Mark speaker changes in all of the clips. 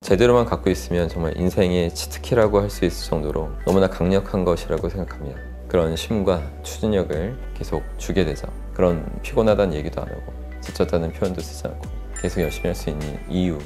Speaker 1: 제대로만 갖고 있으면 정말 인생의 치트키라고 할 수 있을 정도로 너무나 강력한 것이라고 생각합니다. 그런 힘과 추진력을 계속 주게 되죠. 그런 피곤하다는 얘기도 안 하고 지쳤다는 표현도 쓰지 않고 계속 열심히 할 수 있는 이유.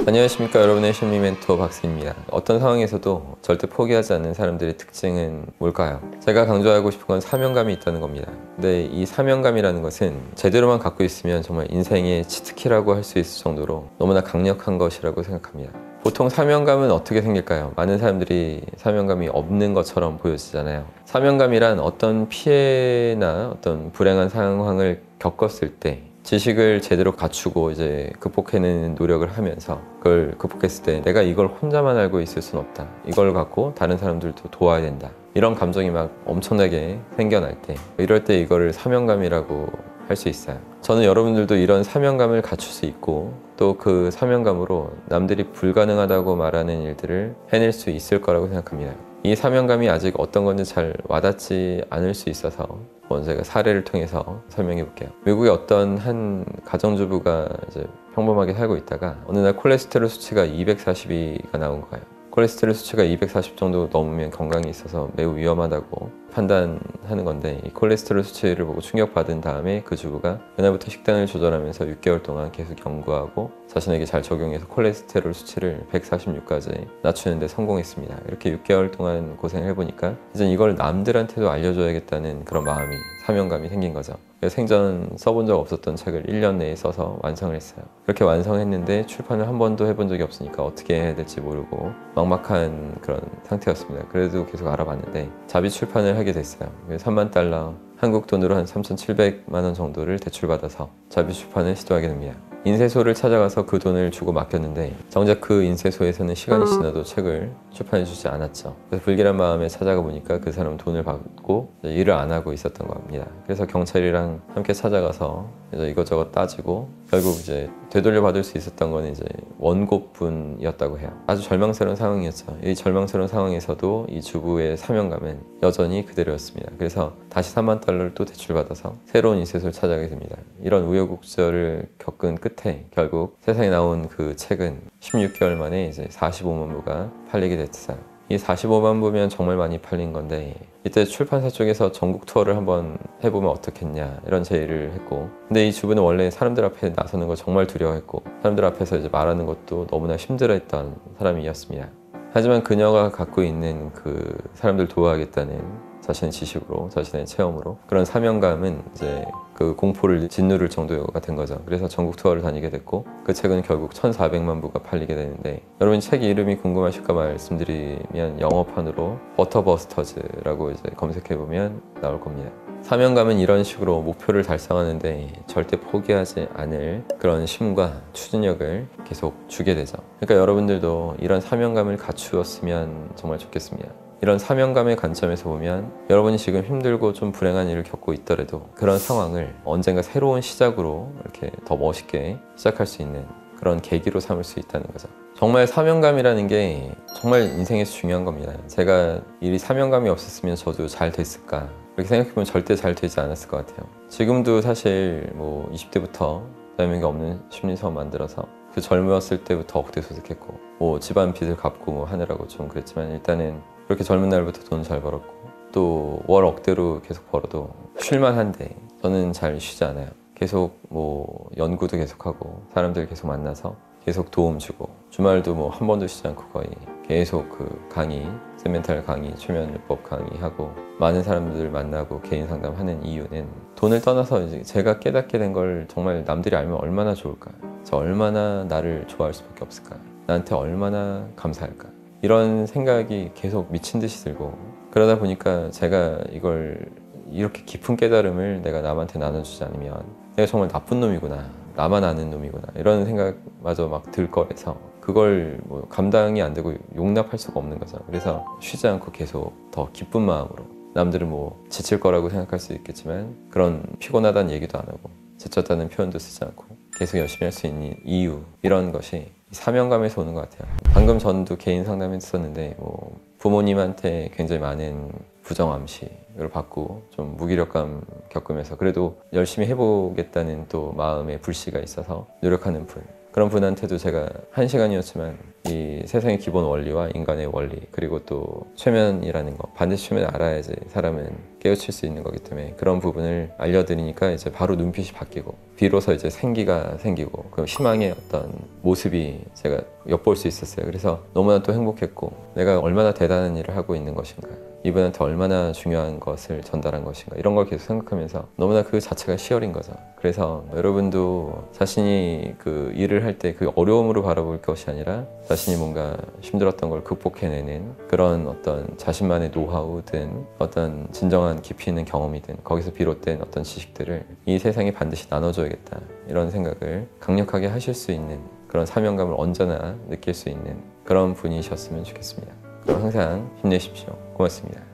Speaker 1: 안녕하십니까, 여러분의 심리 멘토 박스입니다. 어떤 상황에서도 절대 포기하지 않는 사람들의 특징은 뭘까요? 제가 강조하고 싶은 건 사명감이 있다는 겁니다. 근데 이 사명감이라는 것은 제대로만 갖고 있으면 정말 인생의 치트키라고 할 수 있을 정도로 너무나 강력한 것이라고 생각합니다. 보통 사명감은 어떻게 생길까요? 많은 사람들이 사명감이 없는 것처럼 보여지잖아요. 사명감이란 어떤 피해나 어떤 불행한 상황을 겪었을 때 지식을 제대로 갖추고 이제 극복해내는 노력을 하면서 그걸 극복했을 때 내가 이걸 혼자만 알고 있을 순 없다. 이걸 갖고 다른 사람들도 도와야 된다. 이런 감정이 막 엄청나게 생겨날 때, 이럴 때 이거를 사명감이라고 할 수 있어요. 저는 여러분들도 이런 사명감을 갖출 수 있고 또 그 사명감으로 남들이 불가능하다고 말하는 일들을 해낼 수 있을 거라고 생각합니다. 이 사명감이 아직 어떤 건지 잘 와닿지 않을 수 있어서 먼저 제가 사례를 통해서 설명해 볼게요. 미국의 어떤 한 가정주부가 이제 평범하게 살고 있다가 어느 날 콜레스테롤 수치가 240이가 나온 거예요. 콜레스테롤 수치가 240 정도 넘으면 건강에 있어서 매우 위험하다고 판단하는 건데, 이 콜레스테롤 수치를 보고 충격받은 다음에 그 주부가 그날부터 식단을 조절하면서 6개월 동안 계속 연구하고 자신에게 잘 적용해서 콜레스테롤 수치를 146까지 낮추는 데 성공했습니다. 이렇게 6개월 동안 고생을 해보니까 이제 이걸 남들한테도 알려줘야겠다는 그런 마음이, 사명감이 생긴 거죠. 생전 써본 적 없었던 책을 1년 내에 써서 완성을 했어요. 그렇게 완성했는데 출판을 한 번도 해본 적이 없으니까 어떻게 해야 될지 모르고 막막한 그런 상태였습니다. 그래도 계속 알아봤는데 자비 출판을 하게 됐어요. 3만 달러, 한국 돈으로 한 3,700만 원 정도를 대출받아서 자비 출판을 시도하게 됩니다. 인쇄소를 찾아가서 그 돈을 주고 맡겼는데 정작 그 인쇄소에서는 시간이 지나도 책을 출판해주지 않았죠. 그래서 불길한 마음에 찾아가 보니까 그 사람은 돈을 받고 일을 안 하고 있었던 겁니다. 그래서 경찰이랑 함께 찾아가서 이것저것 따지고 결국 이제 되돌려 받을 수 있었던 건 이제 원고분이었다고 해요. 아주 절망스러운 상황이었죠. 이 절망스러운 상황에서도 이 주부의 사명감은 여전히 그대로였습니다. 그래서 다시 3만 달러를 또 대출받아서 새로운 인쇄소를 찾아가게 됩니다. 이런 우여곡절을 겪은 끝에 결국 세상에 나온 그 책은 16개월 만에 이제 45만 부가 팔리게 됐어요. 이 45만 부면 정말 많이 팔린 건데, 이때 출판사 쪽에서 전국 투어를 한번 해보면 어떻겠냐 이런 제의를 했고, 근데 이 주부는 원래 사람들 앞에 나서는 걸 정말 두려워했고 사람들 앞에서 이제 말하는 것도 너무나 힘들어했던 사람이었습니다. 하지만 그녀가 갖고 있는 그 사람들 도와야겠다는 자신의 지식으로, 자신의 체험으로 그런 사명감은 이제 그 공포를 짓누를 정도가 된 거죠. 그래서 전국 투어를 다니게 됐고 그 책은 결국 1,400만 부가 팔리게 되는데, 여러분 책 이름이 궁금하실까 말씀드리면 영어판으로 버터버스터즈라고 이제 검색해보면 나올 겁니다. 사명감은 이런 식으로 목표를 달성하는데 절대 포기하지 않을 그런 힘과 추진력을 계속 주게 되죠. 그러니까 여러분들도 이런 사명감을 갖추었으면 정말 좋겠습니다. 이런 사명감의 관점에서 보면 여러분이 지금 힘들고 좀 불행한 일을 겪고 있더라도 그런 상황을 언젠가 새로운 시작으로 이렇게 더 멋있게 시작할 수 있는 그런 계기로 삼을 수 있다는 거죠. 정말 사명감이라는 게 정말 인생에서 중요한 겁니다. 제가 이 사명감이 없었으면 저도 잘 됐을까? 이렇게 생각해보면 절대 잘 되지 않았을 것 같아요. 지금도 사실 뭐 20대부터 대한민국에 없는 심리사업 만들어서 그 젊었을 때부터 억대소득했고 뭐 집안 빚을 갚고 뭐 하느라고 좀 그랬지만, 일단은 그렇게 젊은 날부터 돈 잘 벌었고 또 월 억대로 계속 벌어도 쉴만한데 저는 잘 쉬지 않아요. 계속 뭐 연구도 계속하고 사람들 계속 만나서 계속 도움 주고 주말도 뭐 한 번도 쉬지 않고 거의 계속 그 강의, 멘탈 강의, 최면요법 강의하고 많은 사람들 만나고 개인 상담하는 이유는 돈을 떠나서 이제 제가 깨닫게 된 걸 정말 남들이 알면 얼마나 좋을까? 저 얼마나 나를 좋아할 수밖에 없을까? 나한테 얼마나 감사할까? 이런 생각이 계속 미친 듯이 들고, 그러다 보니까 제가 이걸 이렇게 깊은 깨달음을 내가 남한테 나눠주지 않으면 내가 정말 나쁜 놈이구나, 나만 아는 놈이구나 이런 생각마저 막 들 거라서 그걸 뭐 감당이 안 되고 용납할 수가 없는 거죠. 그래서 쉬지 않고 계속 더 기쁜 마음으로, 남들은 뭐 지칠 거라고 생각할 수 있겠지만 그런 피곤하다는 얘기도 안 하고 지쳤다는 표현도 쓰지 않고 계속 열심히 할 수 있는 이유, 이런 것이 사명감에서 오는 것 같아요. 방금 전도 개인 상담했었는데 뭐 부모님한테 굉장히 많은 부정암시를 받고 좀 무기력감 겪으면서 그래도 열심히 해보겠다는 또 마음의 불씨가 있어서 노력하는 분, 그런 분한테도 제가 1시간이었지만 이 세상의 기본 원리와 인간의 원리, 그리고 또 최면이라는 거, 반드시 최면을 알아야지 사람은 깨우칠 수 있는 거기 때문에 그런 부분을 알려드리니까 이제 바로 눈빛이 바뀌고 비로소 이제 생기가 생기고 그 희망의 어떤 모습이 제가 엿볼 수 있었어요. 그래서 너무나 또 행복했고 내가 얼마나 대단한 일을 하고 있는 것인가, 이분한테 얼마나 중요한 것을 전달한 것인가, 이런 걸 계속 생각하면서 너무나 그 자체가 시열인 거죠. 그래서 여러분도 자신이 그 일을 할 때 그 어려움으로 바라볼 것이 아니라 자신이 뭔가 힘들었던 걸 극복해내는 그런 어떤 자신만의 노하우든 어떤 진정한 깊이 있는 경험이든 거기서 비롯된 어떤 지식들을 이 세상에 반드시 나눠줘야겠다, 이런 생각을 강력하게 하실 수 있는 그런 사명감을 언제나 느낄 수 있는 그런 분이셨으면 좋겠습니다. 그럼 항상 힘내십시오. 고맙습니다.